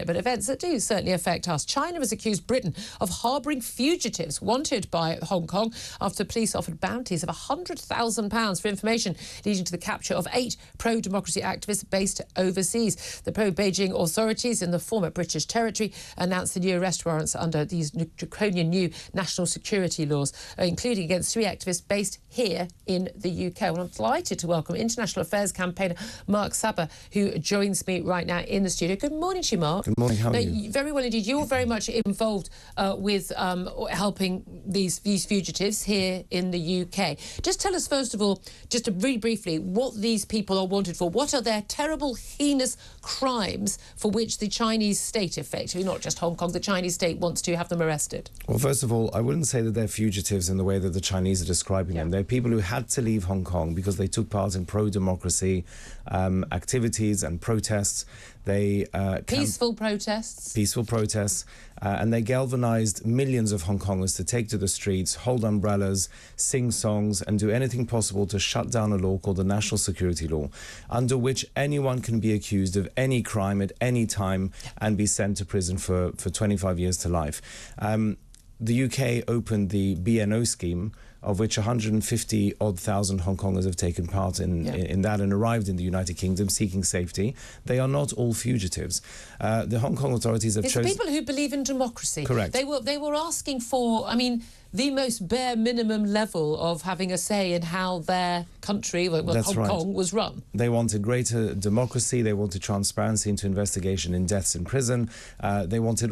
it, but events that do certainly affect us. China has accused Britain of harbouring fugitives wanted by Hong Kong after police offered bounties of £100,000 for information leading to the capture of 8 pro-democracy activists based overseas. The pro-Beijing authorities in the former British territory announced the new arrest warrants under these draconian new national security laws, including against 3 activists based here in the UK. Well, I'm delighted to welcome International Affairs campaigner Mark Sabah, who joins me right now in the studio. Good morning to you, Mark. Good morning, how are you? Very well indeed. You're very much involved with helping these fugitives here in the UK. Just tell us, first of all, just really briefly, what these people are wanted for. What are their terrible, heinous crimes for which the Chinese state, effectively, not just Hong Kong, the Chinese state wants to have them arrested? Well, first of all, I wouldn't say that they're fugitives in the way that the Chinese are describing them. They're people who had to leave Hong Kong because they took part in pro-democracy activities and protests. They peaceful protests. Peaceful protests. And they galvanized millions of Hong Kongers to take to the streets, hold umbrellas, sing songs, and do anything possible to shut down a law called the National Security Law, under which anyone can be accused of any crime at any time and be sent to prison for 25 years to life. The UK opened the BNO scheme, of which 150,000 Hong Kongers have taken part in that and arrived in the United Kingdom seeking safety. They are not all fugitives. The Hong Kong authorities have chosen... It's people who believe in democracy. Correct. They were asking for, I mean, the most bare minimum level of having a say in how their country, well, Hong Kong, was run. They wanted greater democracy. They wanted transparency into investigation in deaths in prison. They wanted,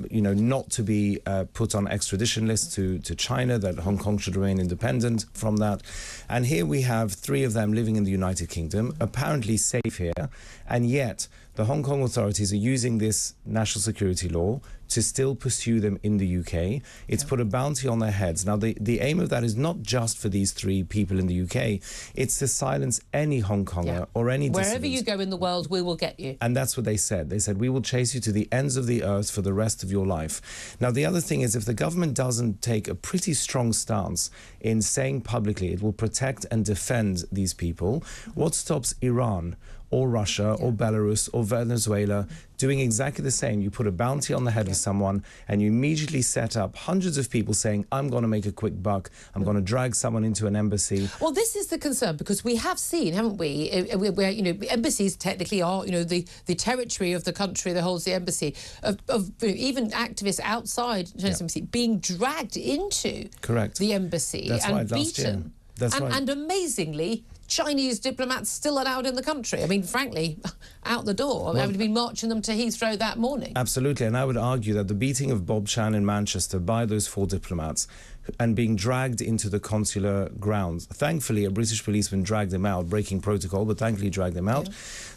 you know, not to be put on extradition lists to China, that Hong Kong should remain independent from that. And here we have 3 of them living in the United Kingdom, apparently safe here, and yet the Hong Kong authorities are using this national security law to still pursue them in the UK. It's put a bounty on their heads. Now, the aim of that is not just for these 3 people in the UK. It's to silence any Hong Konger or any dissident. Wherever you go in the world, we will get you. And that's what they said. They said, we will chase you to the ends of the earth for the rest of your life. Now, the other thing is, if the government doesn't take a pretty strong stance in saying publicly it will protect and defend these people, what stops Iran or Russia or Belarus or Venezuela doing exactly the same? You put a bounty on the head of someone and you immediately set up hundreds of people saying, I'm going to make a quick buck, I'm going to drag someone into an embassy. Well, this is the concern, because we have seen, haven't we, where, you know, embassies technically are, you know, the territory of the country that holds the embassy, of even activists outside the embassy being dragged into the embassy and beaten. And amazingly, Chinese diplomats still allowed in the country. I mean, frankly, out the door. I would have been marching them to Heathrow that morning. Absolutely, and I would argue that the beating of Bob Chan in Manchester by those 4 diplomats and being dragged into the consular grounds. Thankfully, a British policeman dragged them out, breaking protocol, but thankfully dragged them out.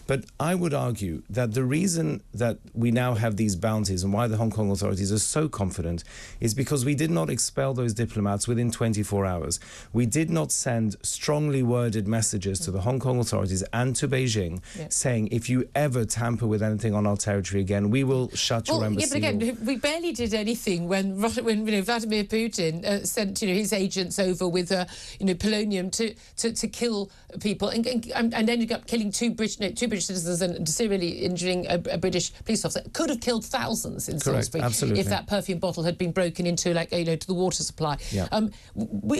But I would argue that the reason that we now have these bounties and why the Hong Kong authorities are so confident is because we did not expel those diplomats within 24 hours. We did not send strongly worded messages to the Hong Kong authorities and to Beijing saying, if you ever tamper with anything on our territory again, we will shut your embassy. Yeah, but again, we barely did anything when you know, Vladimir Putin sent, you know, his agents over with you know, polonium to kill people and ended up killing two British citizens and severely injuring a British police officer. Could have killed thousands in Salisbury if that perfume bottle had been broken into, like, you know, to the water supply. I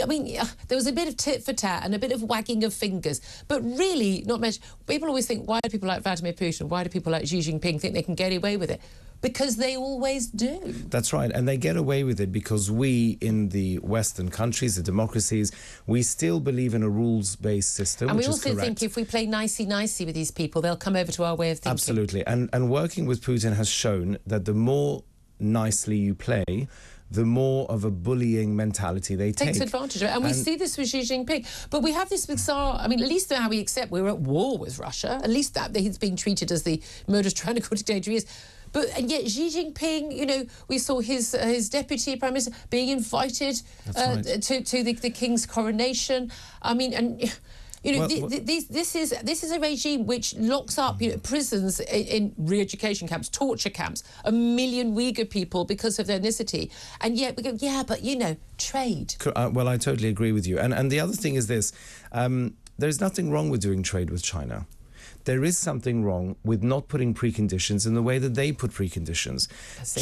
mean, there was a bit of tit for tat and a bit of wagging of fingers, but really not much. People always think, why do people like Vladimir Putin, why do people like Xi Jinping think they can get away with it? Because they always do. That's right, and they get away with it because we, in the Western countries, the democracies, we still believe in a rules-based system, and which we also think if we play nicey-nicey with these people, they'll come over to our way of thinking. Absolutely, and working with Putin has shown that the more nicely you play, the more of a bullying mentality they take. Takes advantage of it. And we see this with Xi Jinping. But we have this bizarre, I mean, at least how we accept we're at war with Russia, at least that he's being treated as the murderous tyrannical dictator he is. And yet Xi Jinping, you know, we saw his deputy prime minister being invited to the king's coronation. I mean, and you know, this is a regime which locks up, you know, prisons in re-education camps, torture camps, 1 million Uyghur people because of their ethnicity, and yet we go, yeah, but you know, trade. Well, I totally agree with you. And the other thing is this: there's nothing wrong with doing trade with China. there is something wrong with not putting preconditions in the way that they put preconditions.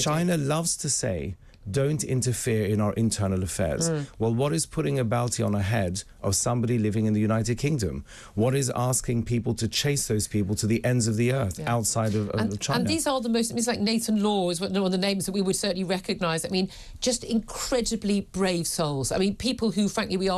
China loves to say, don't interfere in our internal affairs. Well, what is putting a bounty on a head of somebody living in the United Kingdom? What is asking people to chase those people to the ends of the earth outside of China? And these are the most, it's like Nathan Law is one of the names that we would certainly recognise. I mean, just incredibly brave souls. I mean, people who, frankly,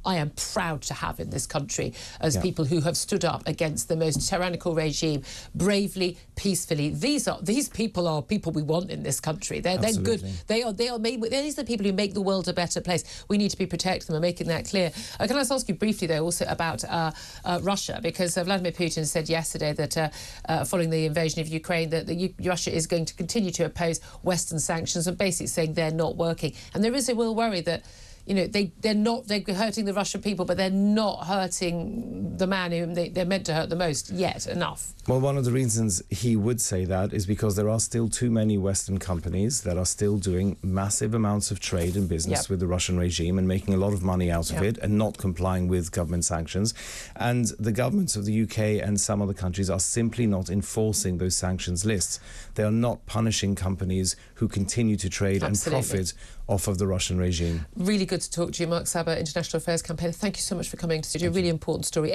I am proud to have in this country as people who have stood up against the most tyrannical regime bravely, peacefully. These people are people we want in this country. They're good. These are the people who make the world a better place. We need to be protecting them and making that clear. Can I just ask you briefly, though, also about Russia? Because Vladimir Putin said yesterday that following the invasion of Ukraine, that Russia is going to continue to oppose Western sanctions and basically saying they're not working. And there is a real worry that, you know, they're hurting the Russian people, but they're not hurting the man whom they're meant to hurt the most yet enough. Well, one of the reasons he would say that is because there are still too many Western companies that are still doing massive amounts of trade and business with the Russian regime and making a lot of money out of it and not complying with government sanctions. And the governments of the UK and some other countries are simply not enforcing those sanctions lists. They are not punishing companies who continue to trade and profit off of the Russian regime. Really good to talk to you, Mark Sabah, International Affairs campaigner. Thank you so much for coming to studio. Really important story.